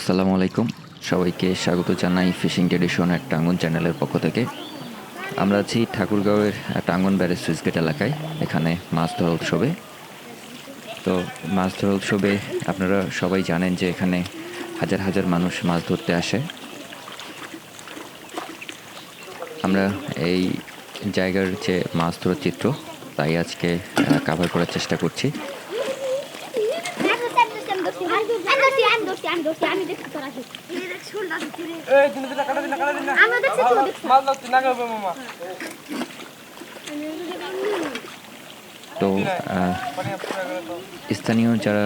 আসসালামু আলাইকুম, সবাইকে স্বাগত জানাই ফিশিং ট্রেডিশন এট টাঙ্গন চ্যানেলের পক্ষ থেকে। আমরা আছি ঠাকুরগাঁওয়ের টাঙ্গন ব্যারেজ সুইচ গেট এলাকায়। এখানে মাছ ধরা উৎসবে। তো মাছ ধরা উৎসবে আপনারা সবাই জানেন যে এখানে হাজার হাজার মানুষ মাছ ধরতে আসে। আমরা এই জায়গার যে মাছ ধরার চিত্র তাই আজকে কাভার করার চেষ্টা করছি। তো স্থানীয় যারা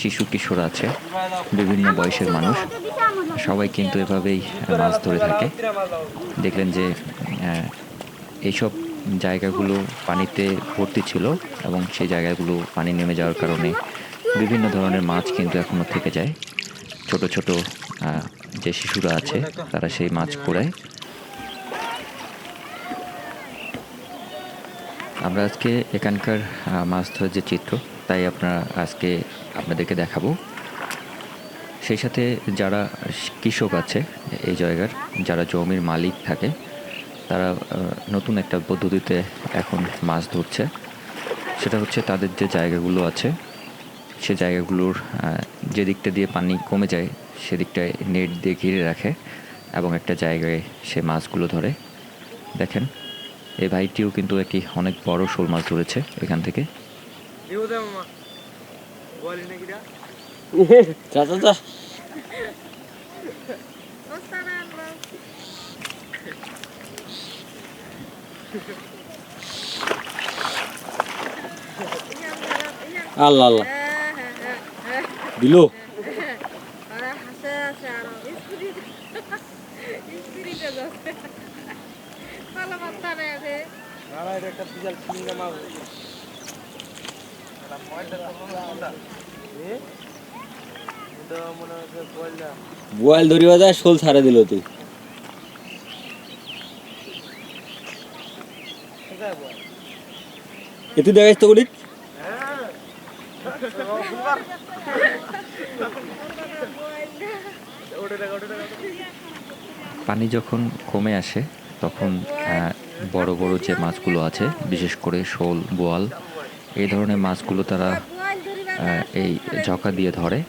শিশু কিশোর আছে, বিভিন্ন বয়সের মানুষ, সবাই কিন্তু এভাবেই মাছ ধরে থাকে। দেখলেন যে এইসব জায়গাগুলো পানিতে ভর্তি ছিল এবং সেই জায়গাগুলো পানি নেমে যাওয়ার কারণে বিভিন্ন ধরনের মাছ কিন্তু এখনও থেকে যায়। ছোট ছোট যে শিশুরা আছে তারা সেই মাছ কুড়ায়। আমরা আজকে এখানকার মাছ ধরার যে চিত্র তাই আজকে আপনাদেরকে দেখাবো। সেই সাথে যারা কৃষক আছে এই জায়গার, যারা জমির মালিক থাকে, তারা নতুন একটা পদ্ধতিতে এখন মাছ ধরছে। সেটা হচ্ছে তাদের যে জায়গাগুলো আছে সে জায়গাগুলোর যে দিকটা দিয়ে পানি কমে যায় সেদিকটায় নেট দিয়ে ঘিরে রাখে এবং একটা জায়গায় সে মাছগুলো ধরে। দেখেন, এই ভাইটিও কিন্তু একটি অনেক বড় শোল মাছ ধরেছে এখান থেকে। আল্লাহ আল্লাহ দিল বোয়াল ধরিবা যায়, শোল ছাড়া দিল তুই। তুই দেখাইস তো করি পানি যখন কমে আসে তখন বড় বড় যে মাছগুলো আছে, বিশেষ করে শোল, বোয়াল, এই ধরনের মাছগুলো তারা এই ঝকা দিয়ে ধরে।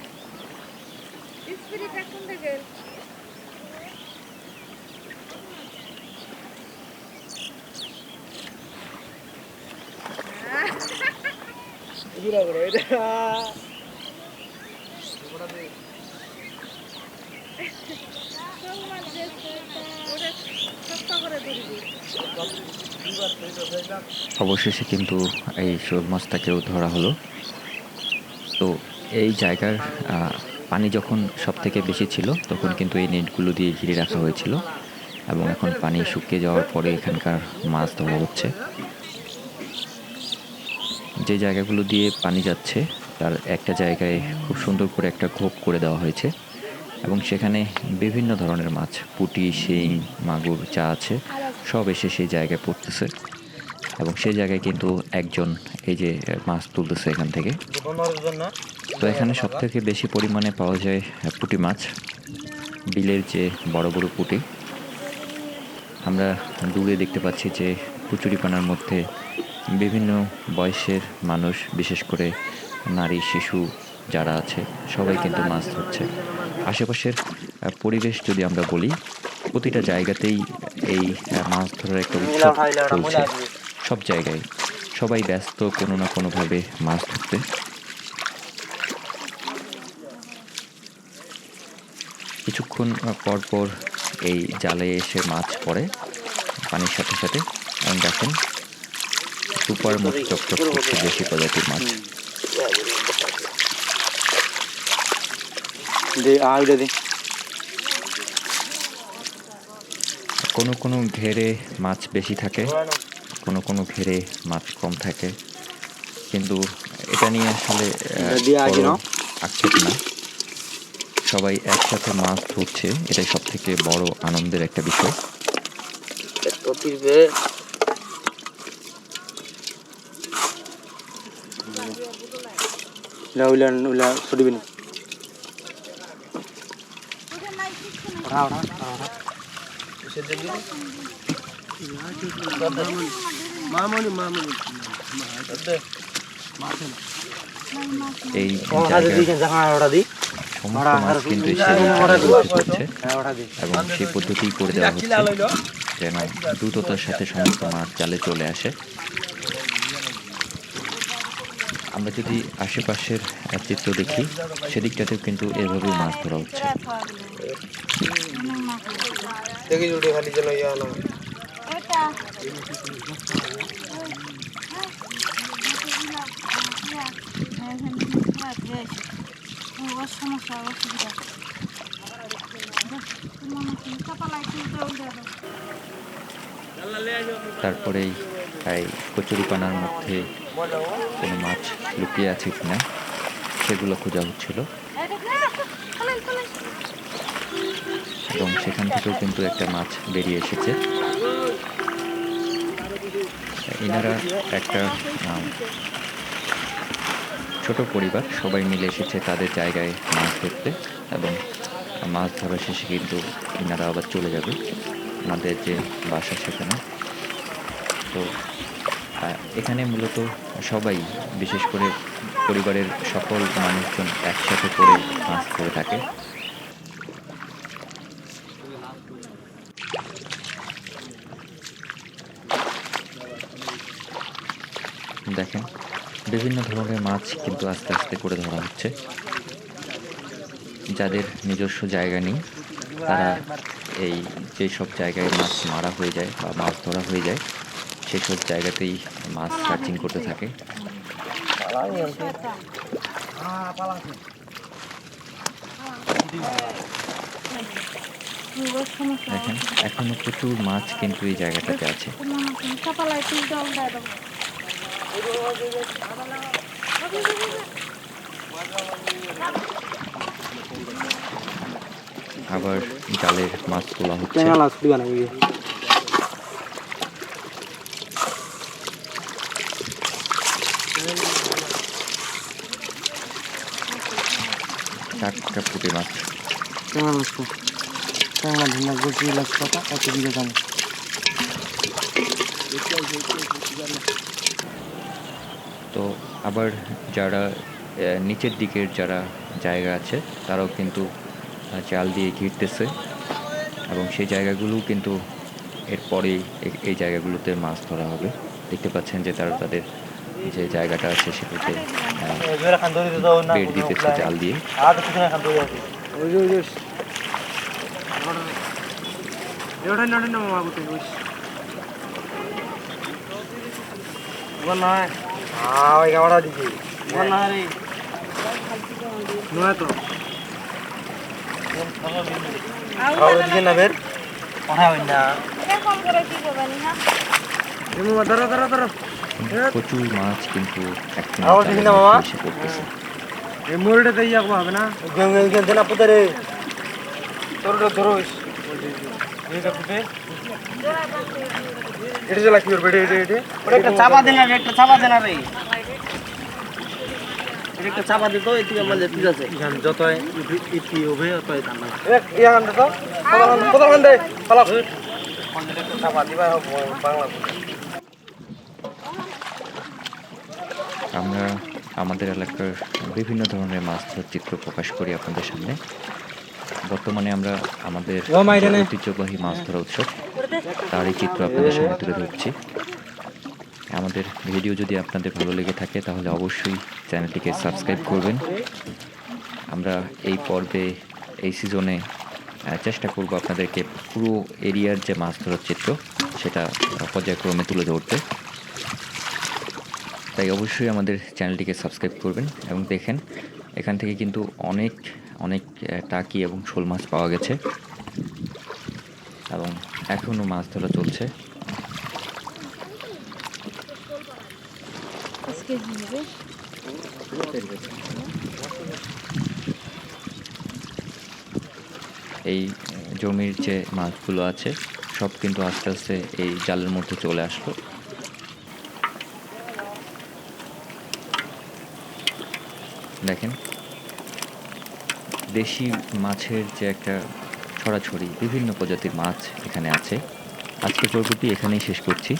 অবশেষে কিন্তু এই শোল মাছটাকেও ধরা হলো। তো এই জায়গার পানি যখন সব থেকে বেশি ছিল তখন কিন্তু এই নেটগুলো দিয়ে ঘিরে রাখা হয়েছিল এবং এখন পানি শুকিয়ে যাওয়ার পরে এখানকার মাছ ধরা হচ্ছে। যে জায়গাগুলো দিয়ে পানি যাচ্ছে তার একটা জায়গায় খুব সুন্দর করে একটা ঘোপ করে দেওয়া হয়েছে এবং সেখানে বিভিন্ন ধরনের মাছ, পুঁটি, শিং, মাগুর যা আছে সব এসে সেই জায়গায় পড়তেছে এবং সেই জায়গায় কিন্তু একজন এই যে মাছ তুলতেছে এখান থেকে। তো এখানে সব থেকে বেশি পরিমাণে পাওয়া যায় পুঁটি মাছ, বিলের যে বড় বড় পুঁটি। আমরা দূরে দেখতে পাচ্ছি যে কচুরিপানার মধ্যে বিভিন্ন বয়সের মানুষ, বিশেষ করে নারী, শিশু যারা আছে সবাই কিন্তু মাছ ধরছে। আশেপাশের পরিবেশ যদি আমরা বলি, প্রতিটা জায়গাতেই এই মাছ ধরার একটা উৎসব চলছে। সব জায়গায় সবাই ব্যস্ত কোনো না কোনোভাবে মাছ ধরতে। কিছুক্ষণ পর পর এই জালে এসে মাছ পড়ে পানির সাথে সাথে, এবং দেখেন সুপার মতো চকচক করছে দেশি প্রজাতির মাছ। কোনো কোনো ঘেরে মাছ বেশি থাকে, কোনো কোনো ঘেরে মাছ কম থাকে, কিন্তু এটা নিয়ে আসলে আক্ষেপ না। সবাই একসাথে মাছ ধরছে, এটাই সব থেকে বড় আনন্দের একটা বিষয়। উলা উলা উলা ছড়িবি না। এই জায়গায় সমস্ত মাছ কিন্তু এসে এখানে করছে এবং সেই পদ্ধতি করে দেওয়া হচ্ছে যেন দ্রুততার সাথে সমস্ত মাছ জালে চলে আসে। আমরা যদি আশেপাশের চিত্র দেখি সেদিকটাতেও কিন্তু এভাবেই মাছ ধরা হচ্ছে। তারপরেই এই কচুরিপানার মধ্যে কোনো মাছ লুকিয়ে আছে কিনা সেগুলো খোঁজা হচ্ছিল এবং সেখান থেকেও কিন্তু একটা মাছ বেরিয়ে এসেছে। এনারা একটা ছোট পরিবার, সবাই মিলে এসেছে তাদের জায়গায় মাছ ধরতে এবং মাছ ধরা শেষে কিন্তু এনারা আবার চলে যাবে আমাদের যে বাসা সেখানে। তো এখানে মূলত সবাই, বিশেষ করে পরিবারের সকল মানুষজন একসাথে করে মাছ ধরে থাকে। দেখেন বিভিন্ন ধরনের মাছ কিন্তু আস্তে আস্তে করে ধরা হচ্ছে। যাদের নিজস্ব জায়গা নেই তারা এই যেসব জায়গায় মাছ মারা হয়ে যায় বা মাছ ধরা হয়ে যায় সেসব জায়গাতেই মাছ সার্চিং করতে থাকে। দেখেন এখনো প্রচুর মাছ কিন্তু এই জায়গাটাতে আছে। আবার জালের মাছ তোলা হচ্ছে। টাটকা পুঁটি মাছ। তো আবার যারা নিচের দিকের যারা জায়গা আছে তারাও কিন্তু জাল দিয়ে ঘিরতেছে এবং সেই জায়গাগুলোও কিন্তু এরপরেই এই জায়গাগুলোতে মাছ ধরা হবে। দেখতে পাচ্ছেন যে তারা তাদের যে জায়গাটা আছে সেটাতে বেড় দিতেছে জাল দিয়ে। প্রচুর মাছ কিন্তু এসে পড়তেছে। চাপা দেনা রে, একটা চাপা দেনা রে, একটা চাপা দিত এদিকে মানে ঠিক আছে। যতই ইতি হবে ততই ঠান্ডা। এক ইয়া গান তো কত গান দে পালা চাপা দিবা বাংলা। আমরা আমাদের এলাকার বিভিন্ন ধরনের মাছ ধরার চিত্র প্রকাশ করি আপনাদের সামনে। বর্তমানে আমরা আমাদের ঐতিহ্যবাহী মাছ ধরা উৎসব তারই চিত্র আপনাদের সামনে তুলে ধরছি। আমাদের ভিডিও যদি আপনাদের ভালো লেগে থাকে তাহলে অবশ্যই চ্যানেলটিকে সাবস্ক্রাইব করবেন। আমরা এই পর্বে এই সিজনে চেষ্টা করব আপনাদেরকে পুরো এরিয়ার যে মাছ ধরার চিত্র সেটা পর্যায়ক্রমে তুলে ধরতে। তাই অবশ্যই আমাদের চ্যানেলটিকে সাবস্ক্রাইব করবেন এবং দেখেন এখান থেকে কিন্তু অনেক অনেক টাকি এবং শোল মাছ পাওয়া গেছে এবং এখনও মাছ ধরা চলছে। এই জমির যে মাছগুলো আছে সব কিন্তু আস্তে আস্তে এই জালের মধ্যে চলে আসলো। দেখেন দেশি মাছের যে একটা ছড়াছড়ি, বিভিন্ন প্রজাতির মাছ এখানে আছে। আজকের পর্বটি এখানেই শেষ করছি।